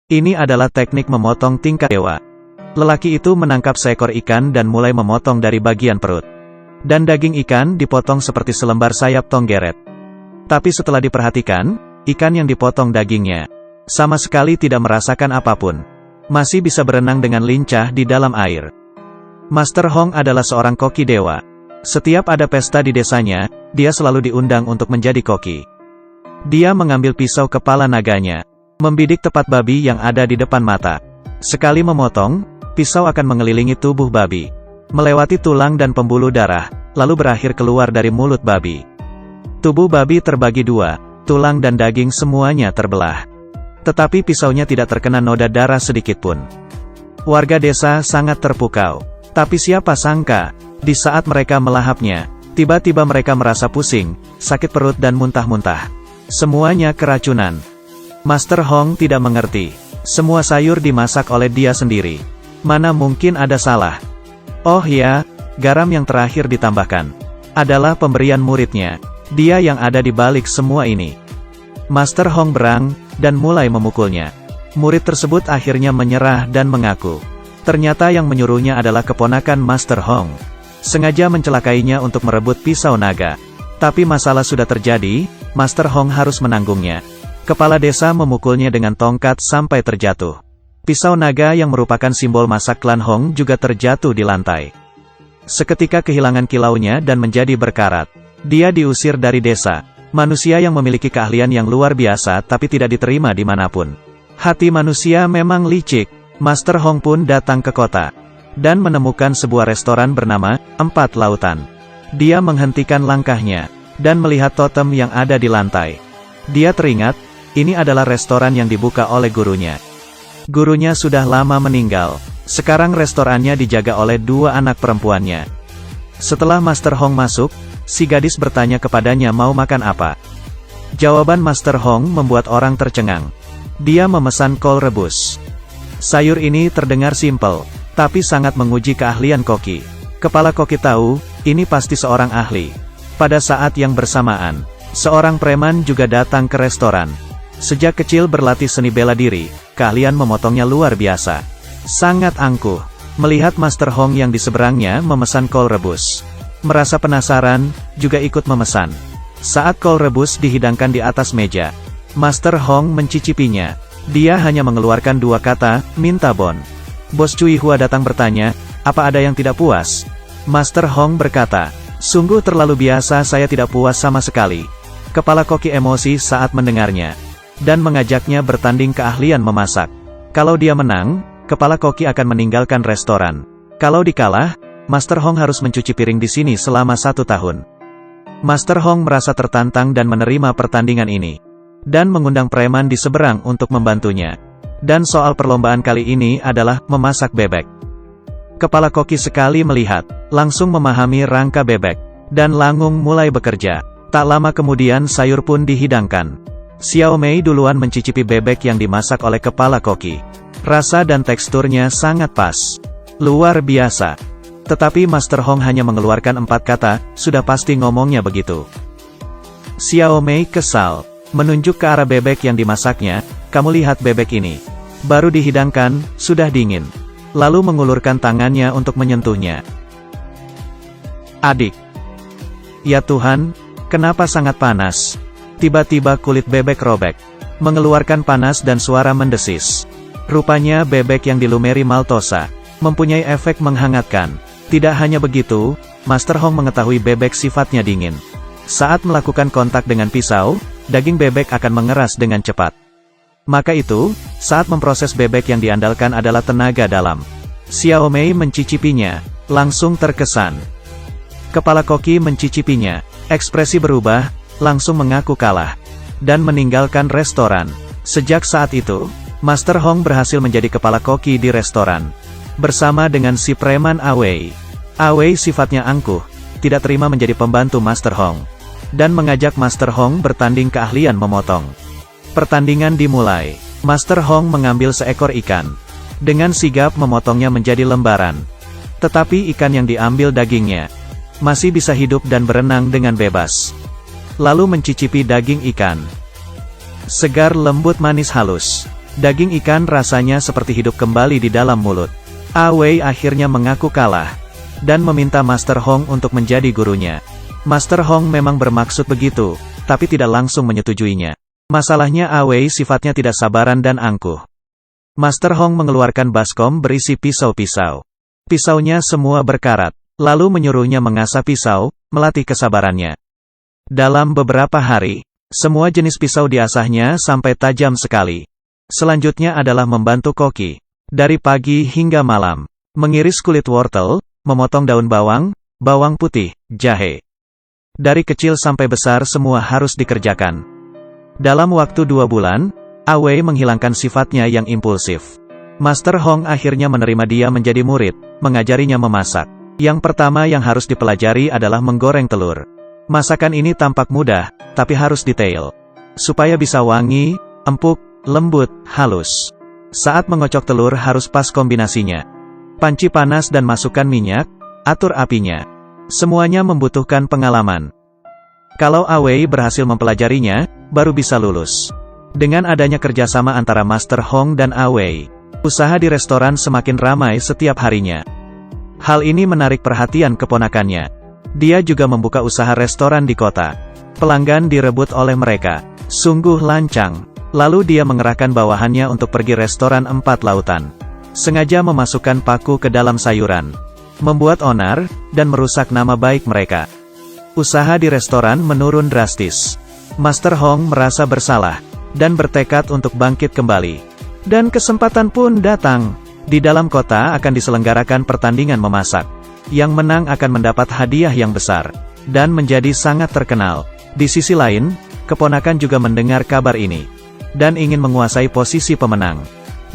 Ini adalah teknik memotong tingkat dewa. Lelaki itu menangkap seekor ikan dan mulai memotong dari bagian perut. Dan daging ikan dipotong seperti selembar sayap tonggeret. Tapi setelah diperhatikan, ikan yang dipotong dagingnya sama sekali tidak merasakan apapun. Masih bisa berenang dengan lincah di dalam air. Master Hong adalah seorang koki dewa. Setiap ada pesta di desanya, dia selalu diundang untuk menjadi koki. Dia mengambil pisau kepala naganya, membidik tepat babi yang ada di depan mata. Sekali memotong, pisau akan mengelilingi tubuh babi, melewati tulang dan pembuluh darah, lalu berakhir keluar dari mulut babi. Tubuh babi terbagi dua, tulang dan daging semuanya terbelah. Tetapi pisaunya tidak terkena noda darah sedikitpun. Warga desa sangat terpukau. Tapi siapa sangka, di saat mereka melahapnya, tiba-tiba mereka merasa pusing, sakit perut dan muntah-muntah. Semuanya keracunan. Master Hong tidak mengerti. Semua sayur dimasak oleh dia sendiri. Mana mungkin ada salah? Oh ya, garam yang terakhir ditambahkan adalah pemberian muridnya. Dia yang ada di balik semua ini. Master Hong berang, dan mulai memukulnya. Murid tersebut akhirnya menyerah dan mengaku. Ternyata yang menyuruhnya adalah keponakan Master Hong. Sengaja mencelakainya untuk merebut pisau naga. Tapi masalah sudah terjadi, Master Hong harus menanggungnya. Kepala desa memukulnya dengan tongkat sampai terjatuh. Pisau naga yang merupakan simbol masa klan Hong juga terjatuh di lantai. Seketika kehilangan kilaunya dan menjadi berkarat. Dia diusir dari desa. Manusia yang memiliki keahlian yang luar biasa tapi tidak diterima dimanapun. Hati manusia memang licik. Master Hong pun datang ke kota. Dan menemukan sebuah restoran bernama Empat Lautan. Dia menghentikan langkahnya. Dan melihat totem yang ada di lantai. Dia teringat, ini adalah restoran yang dibuka oleh gurunya. Gurunya sudah lama meninggal. Sekarang restorannya dijaga oleh dua anak perempuannya. Setelah Master Hong masuk, si gadis bertanya kepadanya mau makan apa. Jawaban Master Hong membuat orang tercengang. Dia memesan kol rebus. Sayur ini terdengar simpel, tapi sangat menguji keahlian koki. Kepala koki tahu, ini pasti seorang ahli. Pada saat yang bersamaan, seorang preman juga datang ke restoran. Sejak kecil berlatih seni bela diri, keahlian memotongnya luar biasa. Sangat angkuh, melihat Master Hong yang di seberangnya memesan kol rebus. Merasa penasaran, juga ikut memesan. Saat kol rebus dihidangkan di atas meja, Master Hong mencicipinya. Dia hanya mengeluarkan dua kata, minta bon. Bos Cui Hua datang bertanya, apa ada yang tidak puas? Master Hong berkata, sungguh terlalu biasa, saya tidak puas sama sekali. Kepala koki emosi saat mendengarnya. Dan mengajaknya bertanding keahlian memasak. Kalau dia menang, kepala koki akan meninggalkan restoran. Kalau dikalah, Master Hong harus mencuci piring di sini selama 1 tahun. Master Hong merasa tertantang dan menerima pertandingan ini. Dan mengundang preman di seberang untuk membantunya. Dan soal perlombaan kali ini adalah memasak bebek. Kepala koki sekali melihat, langsung memahami rangka bebek. Dan Langung mulai bekerja. Tak lama kemudian sayur pun dihidangkan. Xiao Mei duluan mencicipi bebek yang dimasak oleh kepala koki. Rasa dan teksturnya sangat pas. Luar biasa. Tetapi Master Hong hanya mengeluarkan 4 kata, sudah pasti ngomongnya begitu. Xiao Mei kesal, menunjuk ke arah bebek yang dimasaknya, kamu lihat bebek ini. Baru dihidangkan, sudah dingin. Lalu mengulurkan tangannya untuk menyentuhnya. Adik. Ya Tuhan, kenapa sangat panas? Tiba-tiba kulit bebek robek, mengeluarkan panas dan suara mendesis. Rupanya bebek yang dilumeri maltosa, mempunyai efek menghangatkan. Tidak hanya begitu, Master Hong mengetahui bebek sifatnya dingin. Saat melakukan kontak dengan pisau, daging bebek akan mengeras dengan cepat. Maka itu, saat memproses bebek yang diandalkan adalah tenaga dalam. Xiao Mei mencicipinya, langsung terkesan. Kepala koki mencicipinya, ekspresi berubah, langsung mengaku kalah, dan meninggalkan restoran. Sejak saat itu, Master Hong berhasil menjadi kepala koki di restoran. Bersama dengan si preman Awei. Awei sifatnya angkuh, tidak terima menjadi pembantu Master Hong. Dan mengajak Master Hong bertanding keahlian memotong. Pertandingan dimulai. Master Hong mengambil seekor ikan. Dengan sigap memotongnya menjadi lembaran. Tetapi ikan yang diambil dagingnya masih bisa hidup dan berenang dengan bebas. Lalu mencicipi daging ikan. Segar lembut manis halus. Daging ikan rasanya seperti hidup kembali di dalam mulut. Awei akhirnya mengaku kalah, dan meminta Master Hong untuk menjadi gurunya. Master Hong memang bermaksud begitu, tapi tidak langsung menyetujuinya. Masalahnya Awei sifatnya tidak sabaran dan angkuh. Master Hong mengeluarkan baskom berisi pisau-pisau. Pisaunya semua berkarat, lalu menyuruhnya mengasah pisau, melatih kesabarannya. Dalam beberapa hari, semua jenis pisau diasahnya sampai tajam sekali. Selanjutnya adalah membantu koki, dari pagi hingga malam, mengiris kulit wortel, memotong daun bawang, bawang putih, jahe. Dari kecil sampai besar semua harus dikerjakan. Dalam waktu 2 bulan, Awei menghilangkan sifatnya yang impulsif. Master Hong akhirnya menerima dia menjadi murid, mengajarinya memasak. Yang pertama yang harus dipelajari adalah menggoreng telur. Masakan ini tampak mudah, tapi harus detail. Supaya bisa wangi, empuk, lembut, halus. Saat mengocok telur harus pas kombinasinya. Panci panas dan masukkan minyak, atur apinya. Semuanya membutuhkan pengalaman. Kalau Awei berhasil mempelajarinya, baru bisa lulus. Dengan adanya kerjasama antara Master Hong dan Awei, usaha di restoran semakin ramai setiap harinya. Hal ini menarik perhatian keponakannya. Dia juga membuka usaha restoran di kota. Pelanggan direbut oleh mereka. Sungguh lancang. Lalu dia mengerahkan bawahannya untuk pergi restoran 4 lautan. Sengaja memasukkan paku ke dalam sayuran. Membuat onar, dan merusak nama baik mereka. Usaha di restoran menurun drastis. Master Hong merasa bersalah, dan bertekad untuk bangkit kembali. Dan kesempatan pun datang. Di dalam kota akan diselenggarakan pertandingan memasak. Yang menang akan mendapat hadiah yang besar, dan menjadi sangat terkenal. Di sisi lain, keponakan juga mendengar kabar ini, dan ingin menguasai posisi pemenang.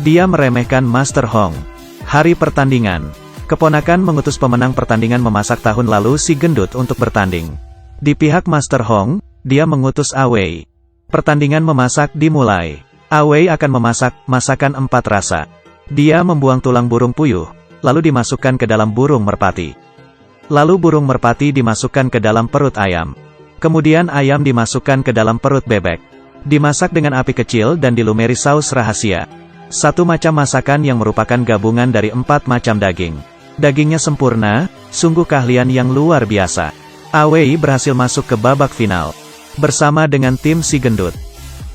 Dia meremehkan Master Hong. Hari pertandingan, keponakan mengutus pemenang pertandingan memasak tahun lalu si gendut untuk bertanding. Di pihak Master Hong, dia mengutus Awei. Pertandingan memasak dimulai. Awei akan memasak masakan 4 rasa. Dia membuang tulang burung puyuh, lalu dimasukkan ke dalam burung merpati. Lalu burung merpati dimasukkan ke dalam perut ayam. Kemudian ayam dimasukkan ke dalam perut bebek. Dimasak dengan api kecil dan dilumuri saus rahasia. 1 macam masakan yang merupakan gabungan dari 4 macam daging. Dagingnya sempurna, sungguh keahlian yang luar biasa. Awei berhasil masuk ke babak final, bersama dengan tim si gendut.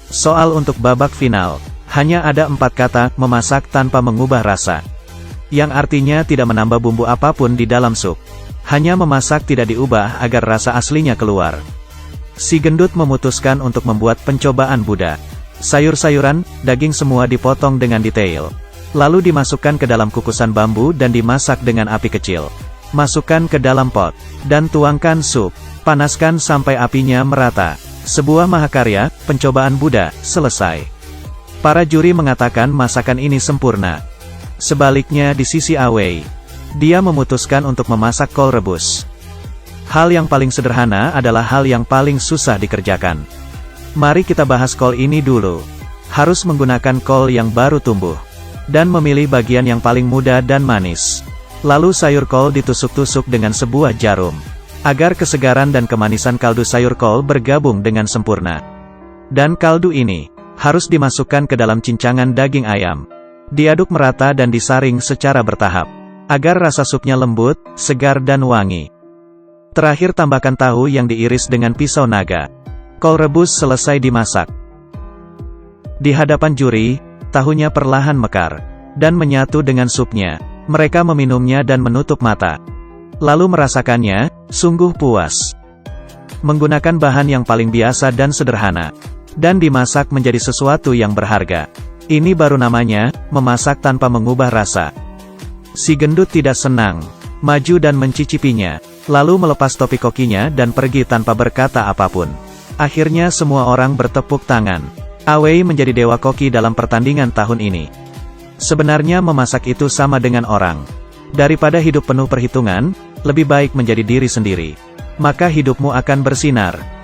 Soal untuk babak final, hanya ada 4 kata, memasak tanpa mengubah rasa. Yang artinya tidak menambah bumbu apapun di dalam sup. Hanya memasak tidak diubah agar rasa aslinya keluar. Si gendut memutuskan untuk membuat pencobaan Buddha. Sayur-sayuran, daging semua dipotong dengan detail. Lalu dimasukkan ke dalam kukusan bambu dan dimasak dengan api kecil. Masukkan ke dalam pot, dan tuangkan sup. Panaskan sampai apinya merata. Sebuah mahakarya, pencobaan Buddha, selesai. Para juri mengatakan masakan ini sempurna. Sebaliknya di sisi Awei, dia memutuskan untuk memasak kol rebus. Hal yang paling sederhana adalah hal yang paling susah dikerjakan. Mari kita bahas kol ini dulu. Harus menggunakan kol yang baru tumbuh, dan memilih bagian yang paling muda dan manis. Lalu sayur kol ditusuk-tusuk dengan sebuah jarum, agar kesegaran dan kemanisan kaldu sayur kol bergabung dengan sempurna. Dan kaldu ini harus dimasukkan ke dalam cincangan daging ayam. Diaduk merata dan disaring secara bertahap, agar rasa supnya lembut, segar dan wangi. Terakhir tambahkan tahu yang diiris dengan pisau naga. Kol rebus selesai dimasak. Di hadapan juri, tahunya perlahan mekar, dan menyatu dengan supnya. Mereka meminumnya dan menutup mata. Lalu merasakannya, sungguh puas. Menggunakan bahan yang paling biasa dan sederhana, dan dimasak menjadi sesuatu yang berharga. Ini baru namanya, memasak tanpa mengubah rasa. Si gendut tidak senang, maju dan mencicipinya, lalu melepas topi kokinya dan pergi tanpa berkata apapun. Akhirnya semua orang bertepuk tangan. Awei menjadi dewa koki dalam pertandingan tahun ini. Sebenarnya memasak itu sama dengan orang. Daripada hidup penuh perhitungan, lebih baik menjadi diri sendiri. Maka hidupmu akan bersinar.